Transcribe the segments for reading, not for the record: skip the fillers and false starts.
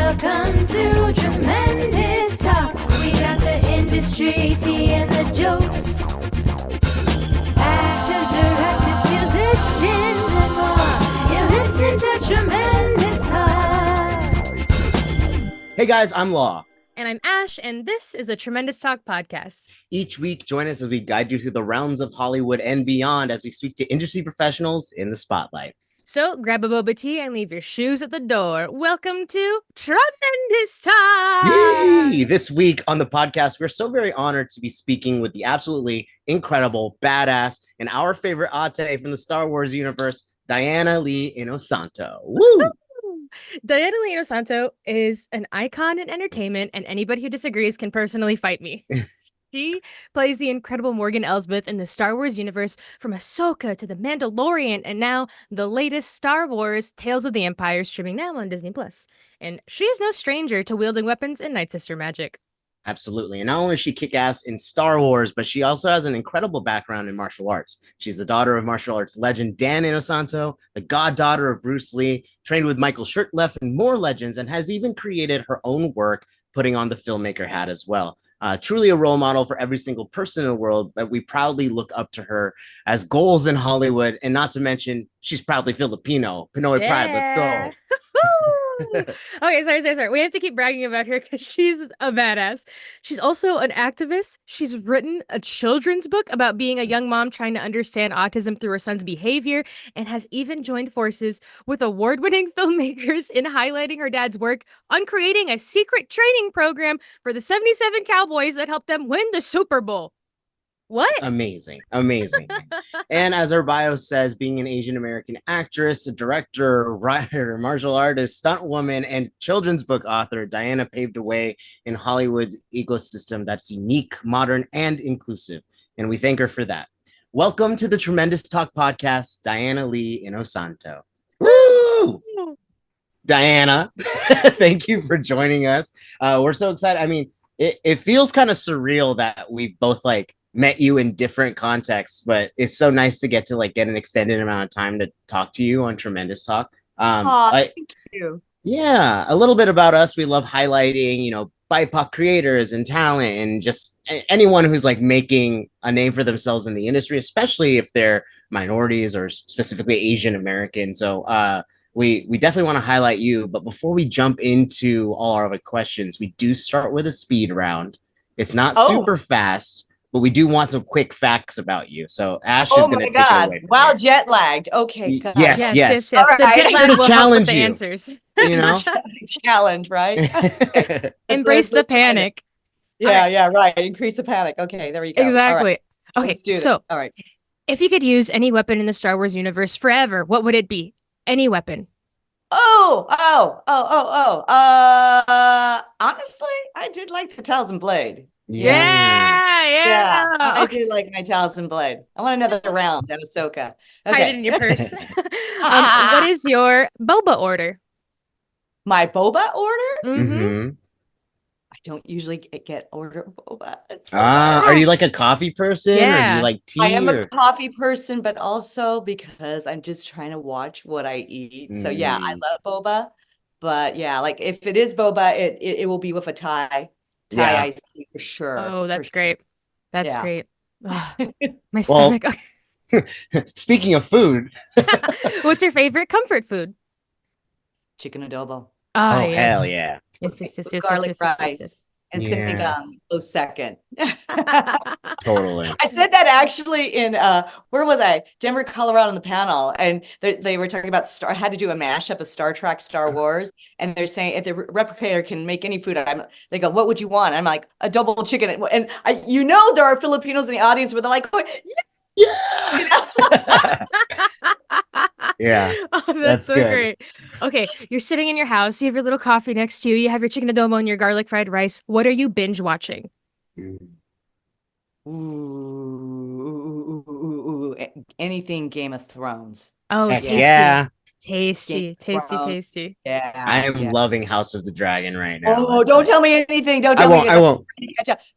Welcome to Tremendous Talk. We got the industry tea and the jokes. Actors, directors, musicians, and more. You're listening to Tremendous Talk. Hey guys, I'm Law. And I'm Ash, and this is a Tremendous Talk podcast. Each week, join us as we guide you through the realms of Hollywood and beyond as we speak to industry professionals in the spotlight. So grab a boba tea and leave your shoes at the door. Welcome to Tremendous Talk! Yay! This week on the podcast, we're so very honored to be speaking with the absolutely incredible, badass, and our favorite Ate from the Star Wars universe, Diana Lee Inosanto. Woo! Diana Lee Inosanto is an icon in entertainment, and anybody who disagrees can personally fight me. She plays the incredible Morgan Elsbeth in the Star Wars universe, from Ahsoka to The Mandalorian, and now the latest Star Wars Tales of the Empire, streaming now on Disney+. And she is no stranger to wielding weapons in Nightsister Magick. Absolutely. And not only is she kick-ass in Star Wars, but she also has an incredible background in martial arts. She's the daughter of martial arts legend Dan Inosanto, the goddaughter of Bruce Lee, trained with Michael Shurtleff and more legends, and has even created her own work, putting on the filmmaker hat as well. Truly a role model for every single person in the world, that we proudly look up to her as goals in Hollywood. And not to mention, she's proudly Filipino. Pinoy pride. Let's go. Okay, sorry. We have to keep bragging about her because she's a badass. She's also an activist. She's written a children's book about being a young mom trying to understand autism through her son's behavior, and has even joined forces with award-winning filmmakers in highlighting her dad's work on creating a secret training program for the 77 Cowboys that helped them win the Super Bowl. What? Amazing. And as her bio says, being an Asian American actress, a director, writer, martial artist, stunt woman, and children's book author, Diana paved a way in Hollywood's ecosystem that's unique, modern, and inclusive. And we thank her for that. Welcome to the Tremendous Talk podcast, Diana Lee Inosanto. Woo! Diana, thank you for joining us. We're so excited. I mean, it feels kind of surreal that we've both met you in different contexts, but it's so nice to get an extended amount of time to talk to you on Tremendous Talk. Thank you. Yeah, a little bit about us. We love highlighting, BIPOC creators and talent, and just anyone who's making a name for themselves in the industry, especially if they're minorities or specifically Asian American. So we definitely want to highlight you. But before we jump into all our other questions, we do start with a speed round. It's not super fast, but we do want some quick facts about you. So Ash is going to take it away. Wow, jet lagged. Okay. Yes. The jet lag will help with the you. answers. Challenge, right? Embrace the panic. Yeah, right. Increase the panic. Okay, there you go. Exactly. All right. Okay, so all right. If you could use any weapon in the Star Wars universe forever, what would it be? Any weapon. Honestly, I did like the Talisman Blade. Yeah. I do like my Talisman Blade. I want another round at Ahsoka. Okay. Hide it in your purse. What is your boba order? My boba order? Mm-hmm. I don't usually get order boba. Are you a coffee person? Yeah. Or do you like tea? I am a coffee person, but also because I'm just trying to watch what I eat. So yeah, I love boba. But yeah, if it is boba, it will be with a Thai iced tea for sure. Oh, that's great. That's great. Oh, my Well, stomach. Speaking of food, What's your favorite comfort food? Chicken adobo. Oh, yes. Hell yeah. Yes. Garlic rice. And sipping close second. Totally. I said that actually in where was I? Denver, Colorado, on the panel, and they were talking about I had to do a mashup of Star Trek, Star Wars, and they're saying if the replicator can make any food, they go, what would you want? I'm like, a double chicken, and there are Filipinos in the audience where they're like, oh, Yeah. Yeah. Oh, that's so good. great. Okay, you're sitting in your house, you have your little coffee next to you, you have your chicken adobo and your garlic fried rice. What are you binge watching? Ooh, anything Game of Thrones. Oh, Heck tasty. yeah. Tasty. Yeah. I am loving House of the Dragon right now. Oh, don't tell me anything. Don't I tell me. won't.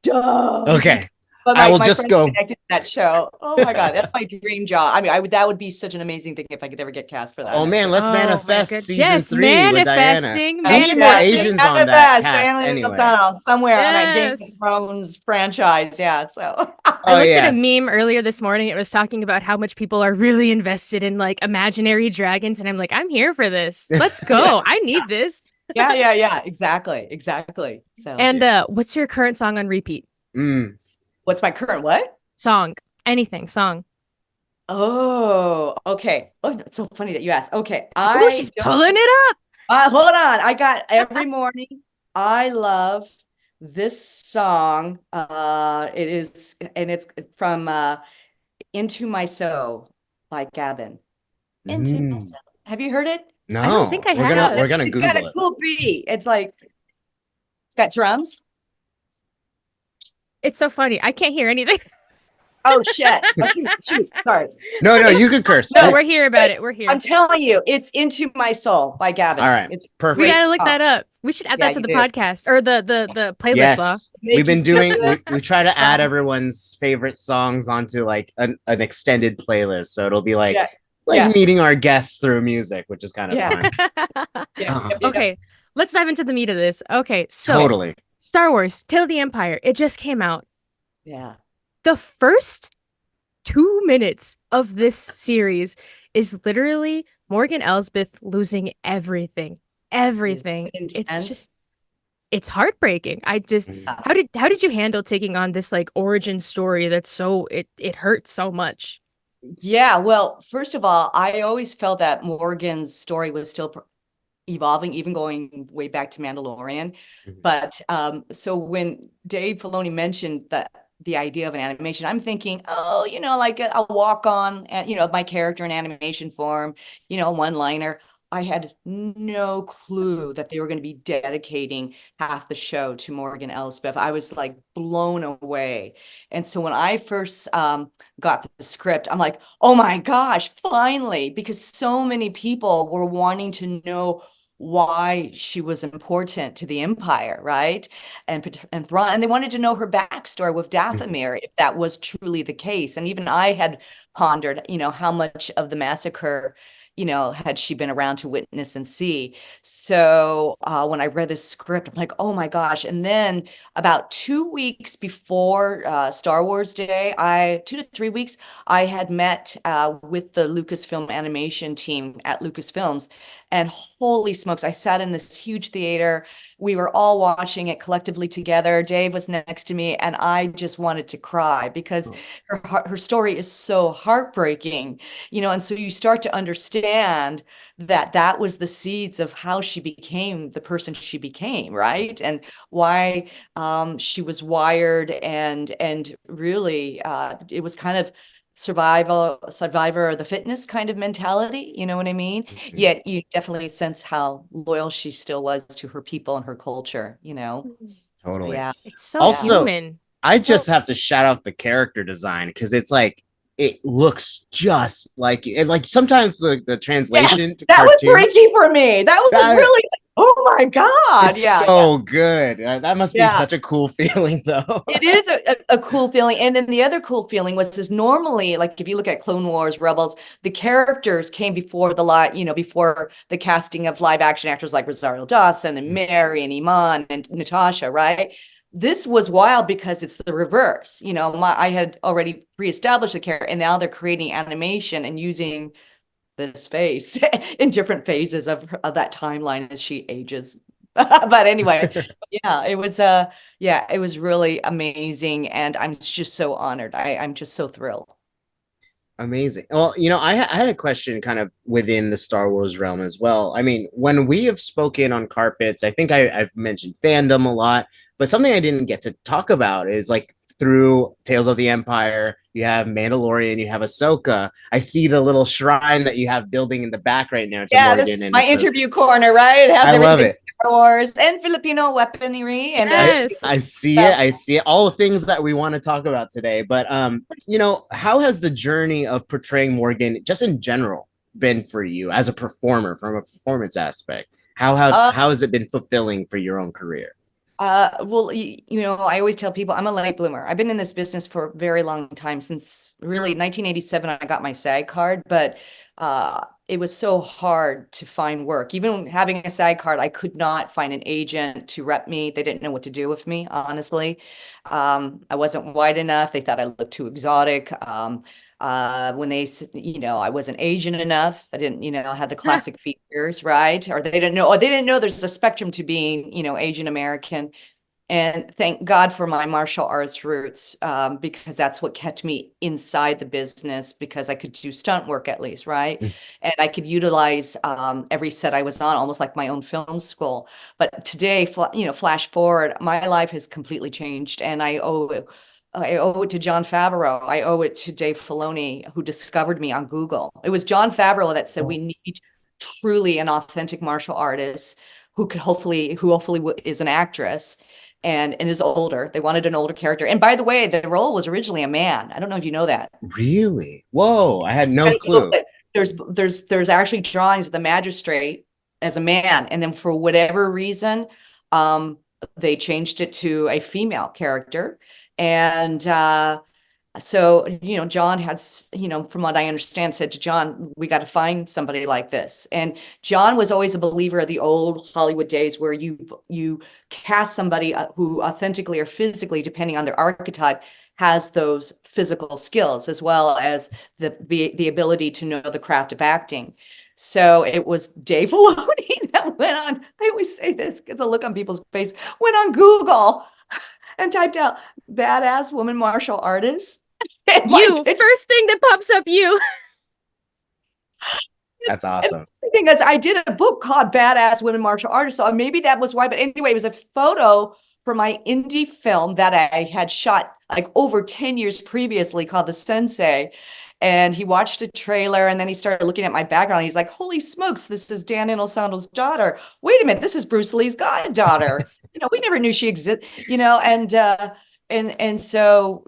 Duh. Okay. But I will my just friends go. connected to that show. Oh my God, that's my dream job. I mean, that would be such an amazing thing if I could ever get cast for that. Oh man, actually. let's Oh, my manifest good- season yes, 3 with Diana. manifesting, We need more manifesting. Asians on that Manifest, cast Diana Lee anyway. Inosanto, somewhere on that Game of Yes. Thrones franchise. Yeah, so I Oh looked yeah. at a meme earlier this morning. It was talking about how much people are really invested in like imaginary dragons, and I'm like, I'm here for this. Let's go. I need this. yeah, exactly. So, And what's your current song on repeat? what's my current what? Song, anything, song. Oh, okay. Oh, that's so funny that you asked. Okay, Oh, she's pulling it up. Hold on. I got every morning. I love this song. It's from Into My Soul by Gavin. Into My Soul. Have you heard it? No, I don't think I have. we're gonna It's Google got a it. cool beat. It's got drums. It's so funny. I can't hear anything. Oh shit. Oh, shoot. Sorry. No, you can curse. No, we're here about it. We're here. I'm telling you, it's Into My Soul by Gavin. All right. It's Perfect. We great gotta look song. that up. We should add Yeah, that to you the do. podcast or the playlist. Law. Yes, we've been doing. We try to add Yeah. everyone's favorite songs onto like an extended playlist, so it'll be like Yeah. meeting our guests through music, which is kind of Yeah. fun. Yeah. Okay, let's dive into the meat of this. Okay, so Totally. Star Wars: Tale of the Empire. It just came out. Yeah. The first 2 minutes of this series is literally Morgan Elsbeth losing everything. It's intense. just, it's heartbreaking. How did you handle taking on this like origin story that's so it hurts so much? Yeah, well, first of all, I always felt that Morgan's story was still evolving, even going way back to Mandalorian. But so when Dave Filoni mentioned the idea of an animation, I'm thinking, oh, like a walk on, my character in animation form, a one-liner. I had no clue that they were going to be dedicating half the show to Morgan Elsbeth. I was like blown away. And so when I first got the script, I'm like, oh my gosh, finally, because so many people were wanting to know why she was important to the Empire, right? And Thrawn, and they wanted to know her backstory with Dathomir, if that was truly the case. And even I had pondered, how much of the massacre had she been around to witness and see. So when I read this script, I'm like, oh my gosh. And then about 2 weeks before Star Wars Day, 2 to 3 weeks, I had met with the Lucasfilm animation team at Lucasfilms. And holy smokes, I sat in this huge theater. We were all watching it collectively together. Dave was next to me, and I just wanted to cry because her story is so heartbreaking, and so you start to understand that was the seeds of how she became the person she became, right? And why she was wired, and really it was kind of survivor of the fittest kind of mentality, you know what I mean? Yet you definitely sense how loyal she still was to her people and her culture, Totally. So, yeah. It's so Also, human. I just have to shout out the character design because it's like it looks just like it. Like sometimes the translation to that was cartoon, freaky for me. That was really oh my God. it's Yeah. so good. That must be Yeah. such a cool feeling though. It is a cool feeling. And then the other cool feeling was normally, like if you look at Clone Wars, Rebels, the characters came before before the casting of live action actors like Rosario Dawson and Mary and Iman and Natasha, right? This was wild because it's the reverse. I had already pre-established the character, and now they're creating animation and using this face in different phases of that timeline as she ages. But anyway, yeah, it was really amazing, and I'm just so honored. I'm just so thrilled. Amazing. Well, I had a question kind of within the Star Wars realm as well. I mean, when we have spoken on carpets, I think I've mentioned fandom a lot, but something I didn't get to talk about is like through Tales of the Empire, you have Mandalorian, you have Ahsoka. I see the little shrine that you have building in the back right now to Morgan and my Ahsoka. interview corner, right? It has I everything love it. Star Wars and Filipino weaponry, and Yes. I see it. I see it. All the things that we want to talk about today. But how has the journey of portraying Morgan just in general been for you as a performer from a performance aspect? How has it been fulfilling for your own career? Well, I always tell people I'm a late bloomer. I've been in this business for a very long time, since really 1987, I got my SAG card, but it was so hard to find work. Even having a SAG card, I could not find an agent to rep me. They didn't know what to do with me, honestly. I wasn't white enough. They thought I looked too exotic. When I wasn't Asian enough. I didn't, have the classic features, right? Or they didn't know there's a spectrum to being, Asian American. And thank God for my martial arts roots, because that's what kept me inside the business, because I could do stunt work at least, right? And I could utilize every set I was on, almost like my own film school. But today, flash forward, my life has completely changed, and I owe it to Jon Favreau. I owe it to Dave Filoni, who discovered me on Google. It was Jon Favreau that said we need truly an authentic martial artist who hopefully is an actress and is older. They wanted an older character. And by the way, the role was originally a man. I don't know if you know that. Really? Whoa, I had no clue. There's actually drawings of the magistrate as a man, and then for whatever reason, they changed it to a female character. And so, John had, from what I understand, said to John, we got to find somebody like this. And John was always a believer of the old Hollywood days, where you cast somebody who authentically or physically, depending on their archetype, has those physical skills, as well as the ability to know the craft of acting. So it was Dave Filoni that went on. I always say this because the look on people's face, went on Google and typed out badass woman martial artist. First thing that pops up, you. That's awesome. Because I did a book called Badass Women Martial Artists, so maybe that was why. But anyway, it was a photo for my indie film that I had shot like over 10 years previously, called The Sensei. And he watched a trailer, and then he started looking at my background. He's like, holy smokes, this is Diana Inosanto's daughter. Wait a minute, this is Bruce Lee's goddaughter. We never knew she existed, and so,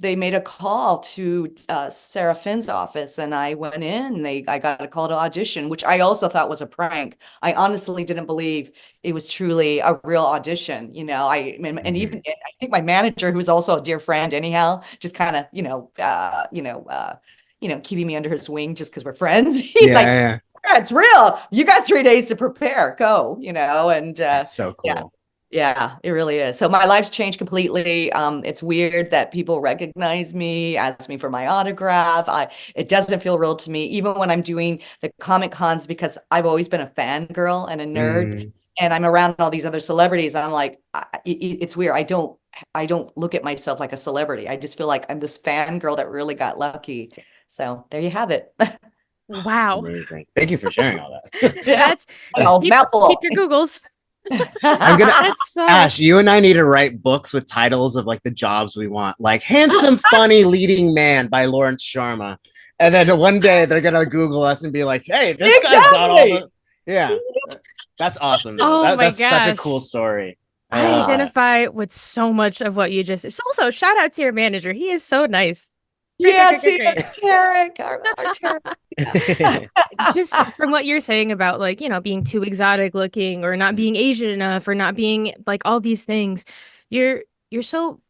they made a call to Sarah Finn's office, and I went in, I got a call to audition, which I also thought was a prank. I honestly didn't believe it was truly a real audition. And even I think my manager, who's also a dear friend anyhow, just kind of, keeping me under his wing just because we're friends. He's yeah, it's real. You got 3 days to prepare, go, and that's so cool. Yeah, it really is. So my life's changed completely. It's weird that people recognize me, ask me for my autograph. It doesn't feel real to me, even when I'm doing the Comic Cons, because I've always been a fangirl and a nerd, and I'm around all these other celebrities. I'm like, it's weird. I don't look at myself like a celebrity. I just feel like I'm this fangirl that really got lucky. So there you have it. Wow. Amazing. Thank you for sharing all that. That's keep your Googles. I'm gonna Ash, you and I need to write books with titles of like the jobs we want, like Handsome Funny Leading Man by Lawrence Sharma, and then one day they're gonna Google us and be like, hey, this guy's got all the that's awesome. That's such a cool story. I identify with so much of what you just said. Also, shout out to your manager. He is so nice. Yeah, see, that's Tarek. Our Tarek. Just from what you're saying about, like, being too exotic looking, or not being Asian enough, or not being like all these things, you're so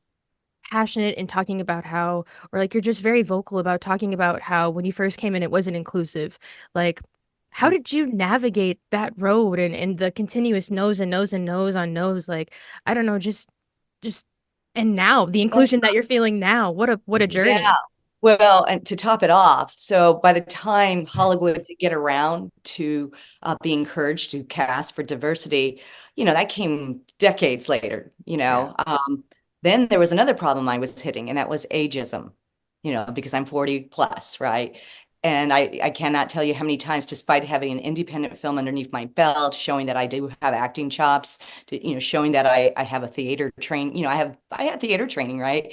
passionate in talking about how, or like you're just very vocal about talking about how when you first came in, it wasn't inclusive. Like, how did you navigate that road and the continuous no's and no's and no's on no's? Like, I don't know, just and now the inclusion that you're feeling now, what a journey. Yeah. Well, and to top it off, so by the time Hollywood did get around to be encouraged to cast for diversity, that came decades later, Then there was another problem I was hitting, and that was ageism, because I'm 40 plus, right? And I cannot tell you how many times, despite having an independent film underneath my belt, showing that I do have acting chops, showing that I have a theater training, I had theater training, right?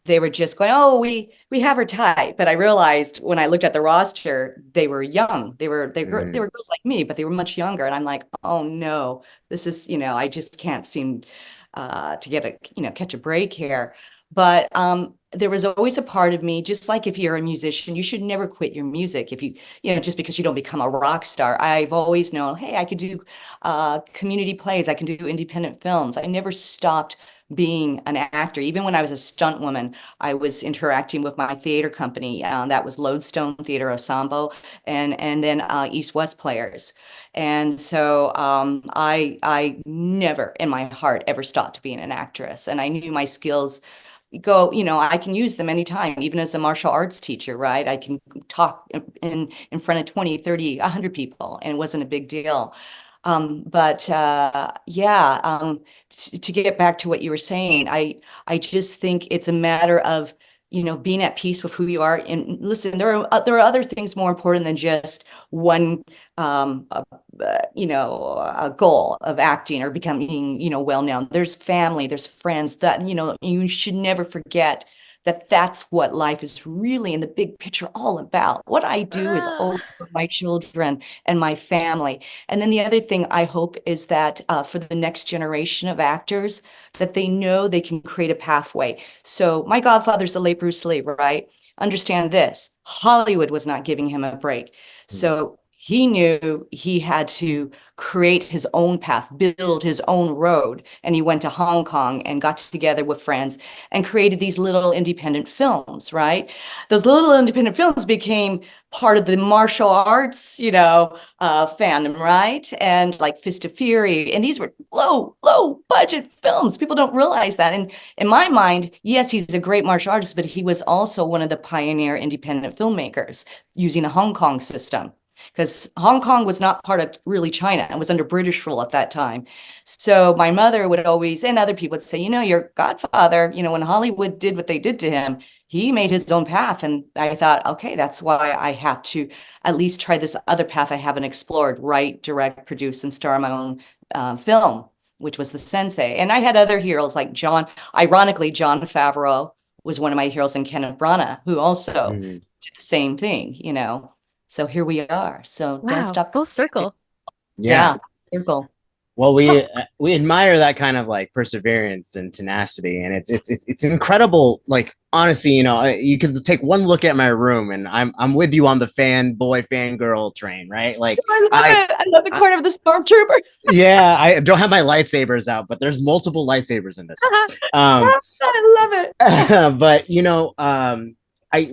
They were just going, oh, we have her type. But I realized when I looked at the roster, they were young. They were girls like me, but they were much younger. And I'm like, oh no, this is, I just can't seem to get catch a break here. But there was always a part of me, just like if you're a musician, you should never quit your music. If you, just because you don't become a rock star. I've always known, hey, I could do community plays, I can do independent films. I never stopped being an actor. Even when I was a stunt woman, I was interacting with my theater company. That was Lodestone Theater Ensemble, and then East West Players. And so I never in my heart ever stopped being an actress. And I knew my skills I can use them anytime, even as a martial arts teacher, right? I can talk in front of 20, 30, 100 people, and it wasn't a big deal. But yeah, to get back to what you were saying, I just think it's a matter of, being at peace with who you are. And listen, there are other things more important than just one, a goal of acting or becoming, well known. There's family, there's friends that, you should never forget that that's what life is really in the big picture all about. What I do is all for my children and my family. And then the other thing I hope is that for the next generation of actors, that they know they can create a pathway. So my godfather's the late Bruce Lee, right? Understand this, Hollywood was not giving him a break. So he knew he had to create his own path, build his own road. And he went to Hong Kong and got together with friends and created these little independent films, right? Those little independent films became part of the martial arts, fandom, right? And like Fist of Fury. And these were low budget films. People don't realize that. And in my mind, yes, he's a great martial artist, but he was also one of the pioneer independent filmmakers using the Hong Kong system, because Hong Kong was not part of really China and was under British rule at that time. So my mother would always, and other people would say, your godfather, when Hollywood did what they did to him, he made his own path. And I thought, okay, that's why I have to at least try this other path I haven't explored, write, direct, produce, and star my own film, which was The Sensei. And I had other heroes like ironically, Jon Favreau was one of my heroes, and Kenneth Branagh, who also did the same thing, So here we are. So don't stop. Full circle. Yeah. Circle. Well, we admire that kind of like perseverance and tenacity, and it's incredible. Like honestly, you could take one look at my room, and I'm with you on the fangirl train, right? Like I love the corner of the stormtrooper. Yeah, I don't have my lightsabers out, but there's multiple lightsabers in this house. I love it. But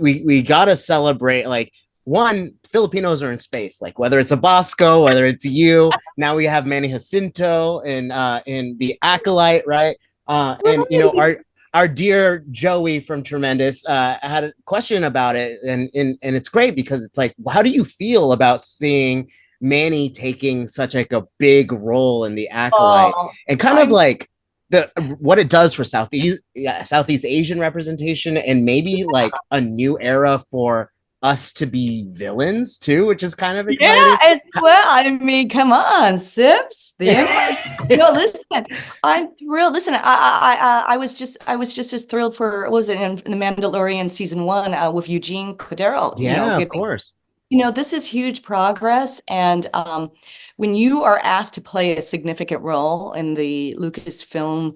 we gotta celebrate like. One, Filipinos are in space, like whether it's a Bosco, whether it's you. Now we have Manny Jacinto in the Acolyte, right? And our dear Joey from Tremendous had a question about it, and it's great because it's like, how do you feel about seeing Manny taking such like a big role in the Acolyte, and kind of like what it does for Southeast Asian representation, and maybe like a new era for us to be villains too, which is kind of exciting. Yeah, as well. I mean, come on, Sips. Listen, I'm thrilled. Listen, I was just as thrilled for what was it in The Mandalorian season 1 with Eugene Cordero. Yeah, of course. This is huge progress, and when you are asked to play a significant role in the Lucasfilm,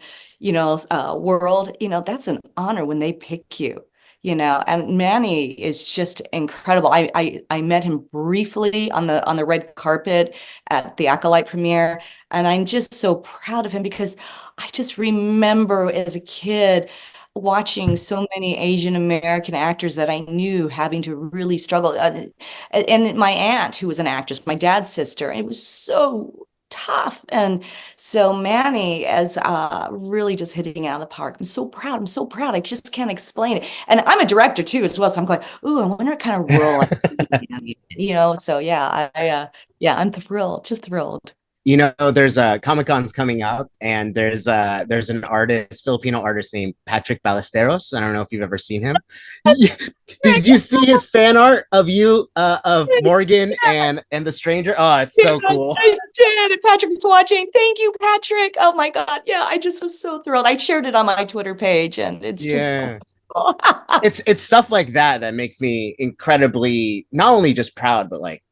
world, that's an honor when they pick you. And Manny is just incredible. I met him briefly on the red carpet at the Acolyte premiere, and I'm just so proud of him because I just remember as a kid watching so many Asian American actors that I knew having to really struggle. And my aunt, who was an actress, my dad's sister, it was so tough. And so Manny is really just hitting it out of the park. I'm so proud. I just can't explain it. And I'm a director too as well. So I'm going, ooh, I wonder what kind of role so yeah, I'm thrilled, just thrilled. There's a Comic-Con's coming up, and there's an Filipino artist named Patrick Ballesteros. I don't know if you've ever seen him. Did you see his fan art of you, of Morgan and the stranger? Oh, it's so cool. I did. And Patrick was watching. Thank you, Patrick. Oh my God. Yeah, I just was so thrilled. I shared it on my Twitter page, and it's just cool. It's stuff like that makes me incredibly not only just proud, but like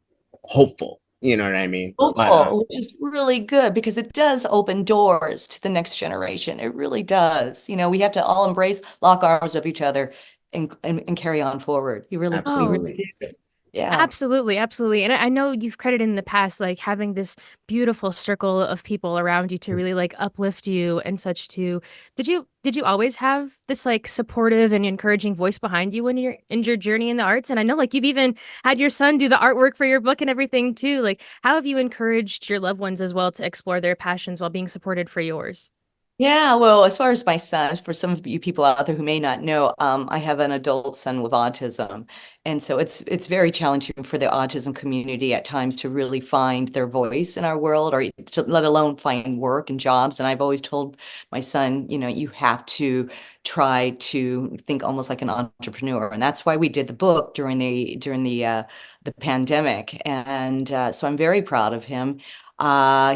hopeful. You know what I mean? But Hopeful, which is really good because it does open doors to the next generation. It really does. We have to all embrace, lock arms with each other and carry on forward. We Oh, absolutely. really do. Yeah. absolutely, absolutely. And I know you've credited in the past like having this beautiful circle of people around you to really like uplift you and such too. Did you always have this like supportive and encouraging voice behind you when you're in your journey in the arts? And I know like you've even had your son do the artwork for your book and everything too. Like how have you encouraged your loved ones as well to explore their passions while being supported for yours? Yeah, well, as far as my son, for some of you people out there who may not know, I have an adult son with autism, and so it's very challenging for the autism community at times to really find their voice in our world, or to let alone find work and jobs. And I've always told my son, you have to try to think almost like an entrepreneur, and that's why we did the book during the pandemic, and so I'm very proud of him.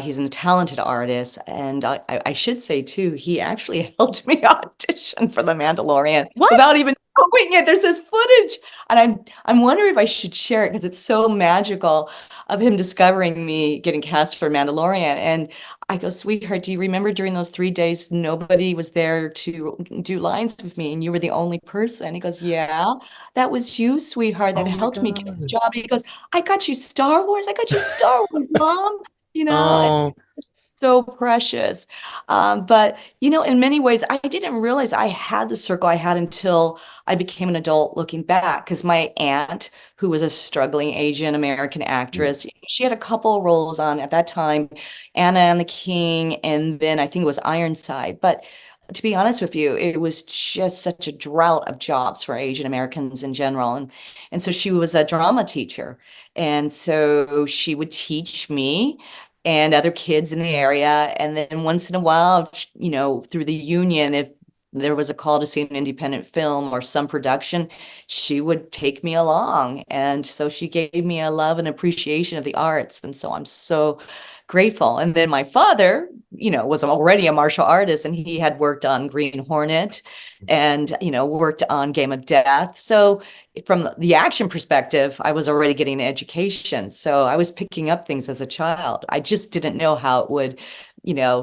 He's a talented artist, and I should say too, he actually helped me audition for The Mandalorian without What? even knowing it. There's this footage, and I'm wondering if I should share it because it's so magical of him discovering me getting cast for Mandalorian. And I go, sweetheart, do you remember during those 3 days nobody was there to do lines with me, and you were the only person? He goes, yeah, that was you, sweetheart, that Oh my helped me get this God. job. He goes, I got you Star Wars. I got you Star Wars, Mom. And Oh, it's so precious. But, in many ways, I didn't realize I had the circle I had until I became an adult looking back. Because my aunt, who was a struggling Asian American actress, she had a couple roles on at that time, Anna and the King, and then I think it was Ironside. But to be honest with you, it was just such a drought of jobs for Asian Americans in general. And so she was a drama teacher. And so she would teach me and other kids in the area. And then once in a while, through the union, if there was a call to see an independent film or some production, she would take me along. And so she gave me a love and appreciation of the arts. And so I'm so grateful. And then my father, was already a martial artist, and he had worked on Green Hornet and, worked on Game of Death. So from the action perspective, I was already getting an education. So I was picking up things as a child. I just didn't know how it would,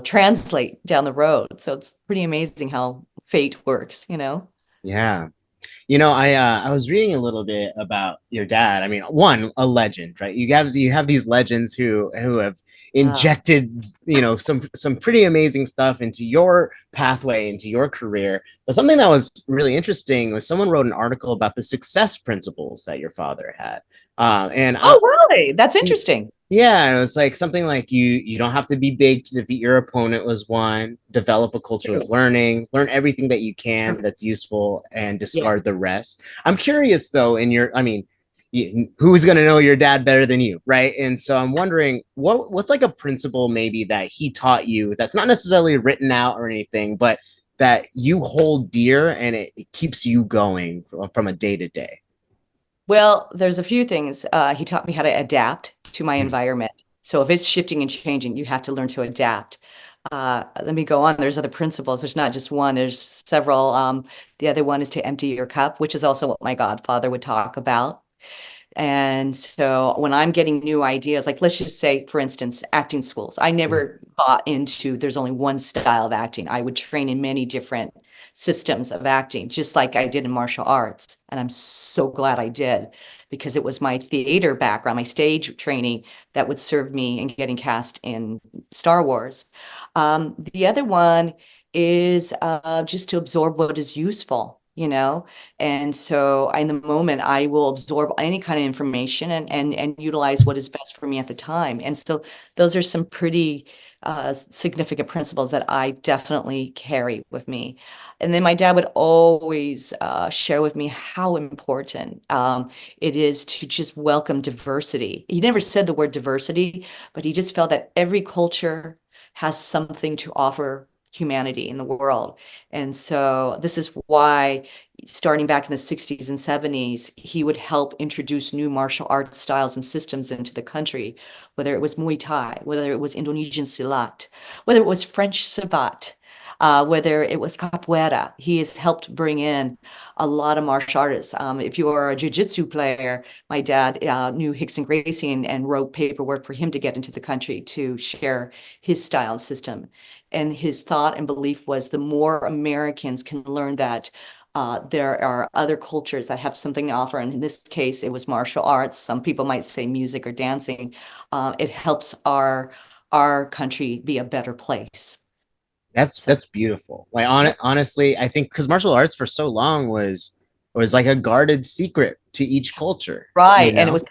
translate down the road. So it's pretty amazing how fate works. yeah. I was reading a little bit about your dad. I mean, a legend, right? You have these legends who have Wow. injected, some pretty amazing stuff into your pathway, into your career. But something that was really interesting was someone wrote an article about the success principles that your father had. And I, Oh, really? That's interesting. yeah, it was like something like you don't have to be big to defeat your opponent was one. Develop a culture of True. learning, learn everything that you can True. that's useful, and Yeah. discard the rest. I'm curious though, I mean, who's gonna know your dad better than you, right? And so I'm wondering what's like a principle maybe that he taught you that's not necessarily written out or anything, but that you hold dear and it keeps you going from a day to day. Well, there's a few things. He taught me how to adapt to my environment. So if it's shifting and changing, you have to learn to adapt. Let me go on. There's other principles. There's not just one, there's several. The other one is to empty your cup, which is also what my godfather would talk about. And so when I'm getting new ideas, like let's just say, for instance, acting schools, I never bought into there's only one style of acting. I would train in many different systems of acting, just like I did in martial arts. And I'm so glad I did because it was my theater background, my stage training that would serve me in getting cast in Star Wars. The other one is just to absorb what is useful. And so in the moment, I will absorb any kind of information and utilize what is best for me at the time. And so those are some pretty significant principles that I definitely carry with me. And then my dad would always share with me how important it is to just welcome diversity. He never said the word diversity, but he just felt that every culture has something to offer humanity in the world. And so this is why starting back in the 60s and 70s, he would help introduce new martial arts styles and systems into the country, whether it was Muay Thai, whether it was Indonesian Silat, whether it was French Sabat. whether it was capoeira. He has helped bring in a lot of martial artists. If you are a jiu-jitsu player, my dad knew Hickson Gracie and wrote paperwork for him to get into the country to share his style and system. And his thought and belief was the more Americans can learn that there are other cultures that have something to offer. And in this case, it was martial arts. Some people might say music or dancing. It helps our country be a better place. That's beautiful. Like honestly, I think because martial arts for so long was like a guarded secret to each culture. Right. You know? And it was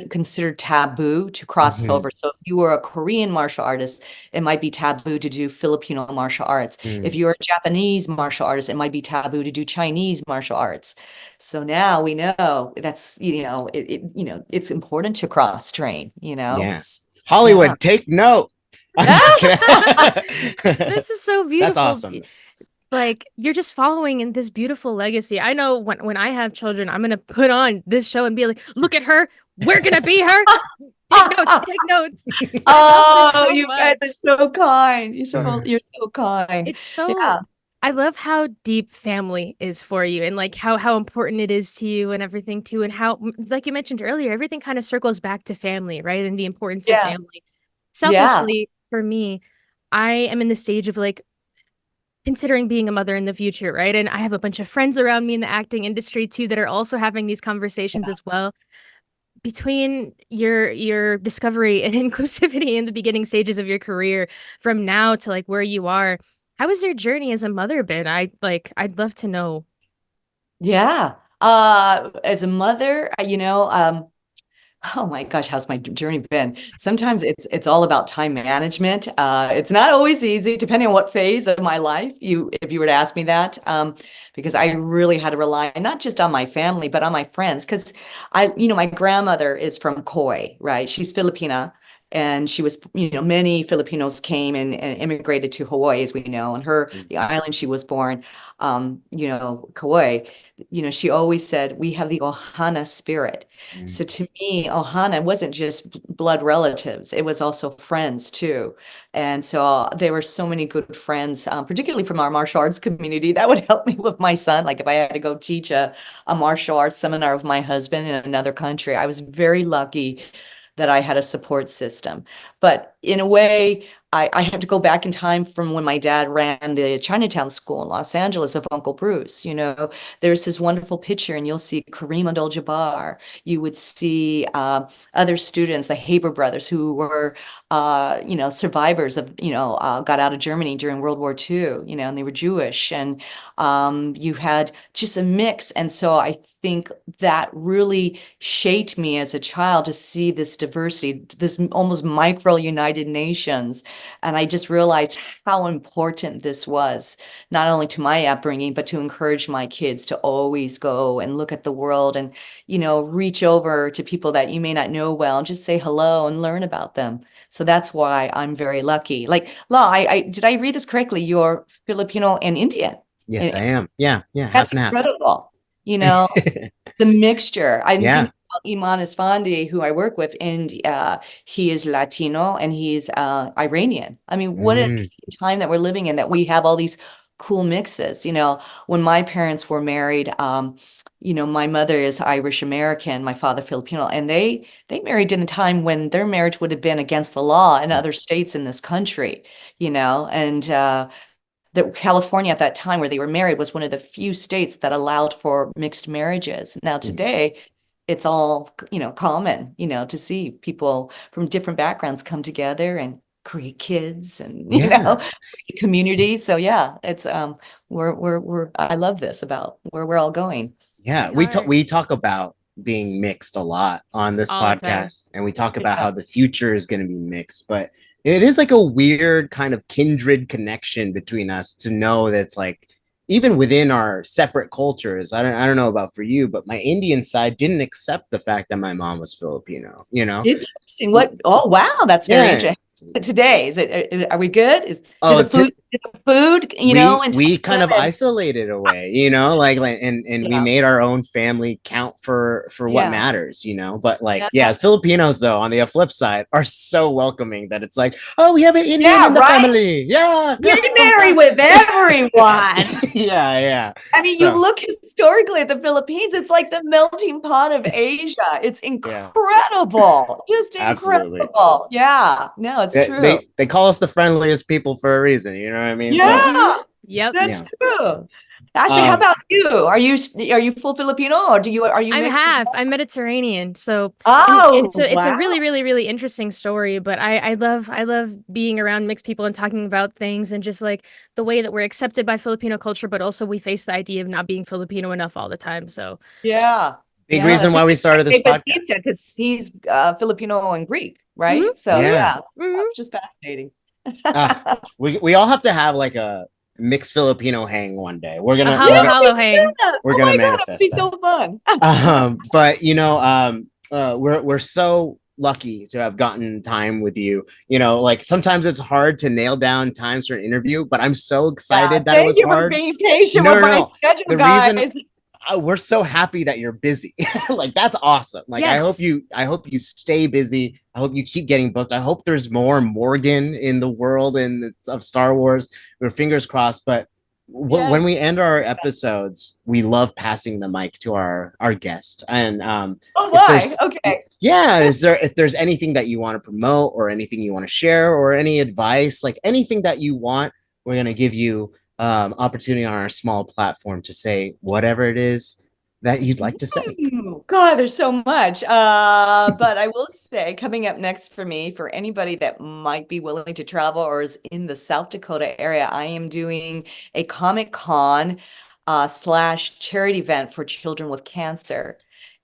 considered taboo to cross Mhm. over. So if you were a Korean martial artist, it might be taboo to do Filipino martial arts. If you're a Japanese martial artist, it might be taboo to do Chinese martial arts. So now we know that's, it's important to cross train, Yeah. Hollywood, Yeah. take note. I'm just kidding. This is so beautiful. That's awesome. Like you're just following in this beautiful legacy. I know when I have children, I'm gonna put on this show and be like, look at her, we're gonna be her. Take notes, take notes. Oh, so you much. guys are so kind. You're so kind. It's so Yeah. I love how deep family is for you and like how important it is to you and everything too, and how like you mentioned earlier, everything kind of circles back to family, right? And the importance of Yeah. family. Yeah. Selfishly, for me, I am in the stage of like considering being a mother in the future, right? And I have a bunch of friends around me in the acting industry too that are also having these conversations as well. Between your discovery and inclusivity in the beginning stages of your career from now to like where you are, how has your journey as a mother been? I'd love to know. Yeah. As a mother, oh my gosh, how's my journey been? Sometimes it's all about time management. It's not always easy, depending on what phase of my life if you were to ask me that, because I really had to rely not just on my family, but on my friends. Because my grandmother is from Khoi, right? She's Filipina. And she was, many Filipinos came and immigrated to Hawaii, as we know, and the island she was born, Kauai, she always said, we have the Ohana spirit. So to me, Ohana wasn't just blood relatives, it was also friends too. And so there were so many good friends, particularly from our martial arts community, that would help me with my son. Like if I had to go teach a martial arts seminar with my husband in another country, I was very lucky that I had a support system. But in a way, I have to go back in time from when my dad ran the Chinatown School in Los Angeles of Uncle Bruce. There's this wonderful picture, and you'll see Kareem Abdul-Jabbar. You would see other students, the Haber brothers, who were, survivors of, got out of Germany during World War II, and they were Jewish. And you had just a mix. And so I think that really shaped me as a child to see this diversity, this almost micro United Nations. And I just realized how important this was, not only to my upbringing, but to encourage my kids to always go and look at the world and, reach over to people that you may not know well and just say hello and learn about them. So that's why I'm very lucky. Like, La, did I read this correctly? You're Filipino and Indian. Yes, I am. Yeah, half That's and half. incredible. The mixture. I Yeah. think Iman Isfandi, who I work with, and he is Latino and he's Iranian. I mean, what a time that we're living in, that we have all these cool mixes. When my parents were married, my mother is Irish American, my father Filipino, and they married in the time when their marriage would have been against the law in other states in this country, and that California at that time where they were married was one of the few states that allowed for mixed marriages. Now today, it's all, common, to see people from different backgrounds come together and create kids and, community. So yeah, it's, I love this about where we're all going. Yeah, we talk about being mixed a lot on this All the time. podcast, and we talk about how the future is going to be mixed, but it is like a weird kind of kindred connection between us to know that's like, even within our separate cultures, I don't know about for you, but my Indian side didn't accept the fact that my mom was Filipino, Interesting. Oh wow, that's very interesting. But today, are we good? Did food, and we kind of and- isolated away, and we Yeah. made our own family count for what Yeah. matters, but Yeah. Filipinos though on the flip side are so welcoming that it's like, oh, we have an Indian Yeah, in the right? family. Yeah. We marry with everyone. Yeah. I mean, So- you look historically at the Philippines, it's like the melting pot of Asia. It's incredible. Just Absolutely. incredible. Yeah. No, it's true. They call us the friendliest people for a reason, you know what I mean? Yeah. Yep. That's true. Ashley, how about you? Are you full Filipino, or are you I'm mixed as half. well? I'm Mediterranean, so Oh, it's a wow. really, really, really interesting story. But I love being around mixed people and talking about things and just like the way that we're accepted by Filipino culture, but also we face the idea of not being Filipino enough all the time. So Yeah. Big reason why we started this podcast. Because he's Filipino and Greek, right? Mhm. So Yeah. that's just fascinating. We all have to have like a mixed Filipino hang one day. We're a gonna hollow hang. we're Oh gonna my God, manifest it'd be that. so fun. But we're so lucky to have gotten time with you. Like sometimes it's hard to nail down times for an interview, but I'm so excited that it was Thank you hard. for being patient No, with no, my no. schedule, The guys. reason- We're so happy that you're busy. Like that's awesome. Like Yes. I hope you stay busy. I hope you keep getting booked. I hope there's more Morgan in the world of Star Wars. We're fingers crossed. But when we end our episodes, we love passing the mic to our guest. And Oh, why? Okay. yeah, if there's anything that you want to promote or anything you want to share or any advice, like anything that you want, we're gonna give you opportunity on our small platform to say whatever it is that you'd like to say. God, there's so much. But I will say, coming up next for me, for anybody that might be willing to travel or is in the South Dakota area, I am doing a Comic-Con / charity event for children with cancer.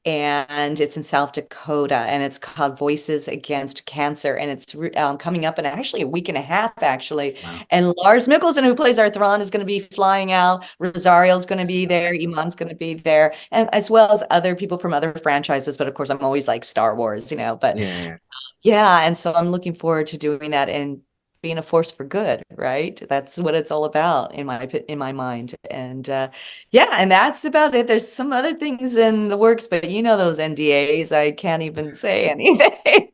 And it's in South Dakota, and it's called Voices Against Cancer, and it's coming up in actually a week and a half, actually. Wow. And Lars Mikkelsen, who plays our Thrawn, is going to be flying out. Rosario's going to be there. Iman's going to be there, and as well as other people from other franchises. But of course, I'm always like Star Wars, But yeah, and so I'm looking forward to doing that and being a force for good, right? That's what it's all about in my mind. And and that's about it. There's some other things in the works, but those NDAs, I can't even say anything.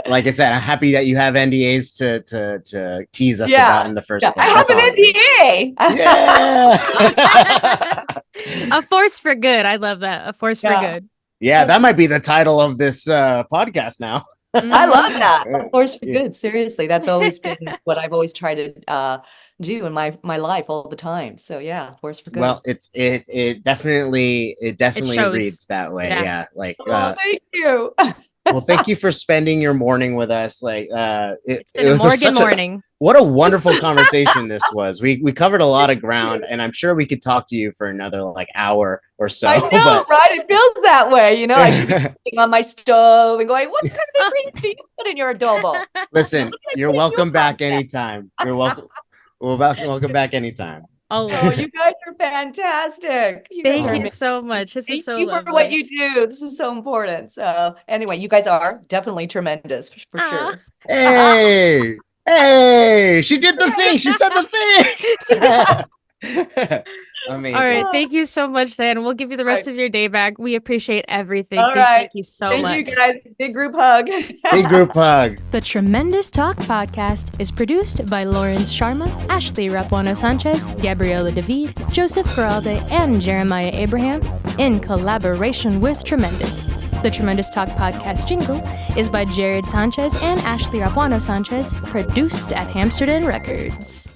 Like I said, I'm happy that you have NDAs to tease us Yeah. about in the first Yeah, place. I have an That's awesome. NDA. Yeah. A force for good. I love that. A force for Yeah. good. Yeah, that might be the title of this podcast now. I love that. A force for Yeah. good. Seriously, that's always been what I've always tried to do in my life all the time. So yeah, force for good. Well, it definitely shows. reads that way. Yeah. Yeah. Like Thank you. well, thank you for spending your morning with us. Like It's been a Morgan morning. What a wonderful conversation this was. We covered a lot of ground, and I'm sure we could talk to you for another like hour or so. I know, right? It feels that way. I should be sitting on my stove and going, what kind of ingredients do you put in your adobo? Listen, you're put in welcome your back concept. anytime. You're welcome. Welcome back anytime. Always. Oh, you guys are fantastic. You guys Thank are you amazing. so much. This Thank is so you for lovely. what you do. This is so important. So anyway, you guys are definitely tremendous for Aw. sure. Hey, she did the thing. She said the thing. Amazing. All right. Thank you so much, Dan. We'll give you the rest of your day back. We appreciate everything. All Thank right. you so Thank much. you guys. Big group hug. Big group hug. The Tremendous Talk podcast is produced by Lawrence Sharma, Ashley Rapuano Sanchez, Gabriela David, Joseph Feralde, and Jeremiah Abraham in collaboration with Tremendous. The Tremendous Talk podcast jingle is by Jared Sanchez and Ashley Rapuano Sanchez, produced at Hamsterden Records.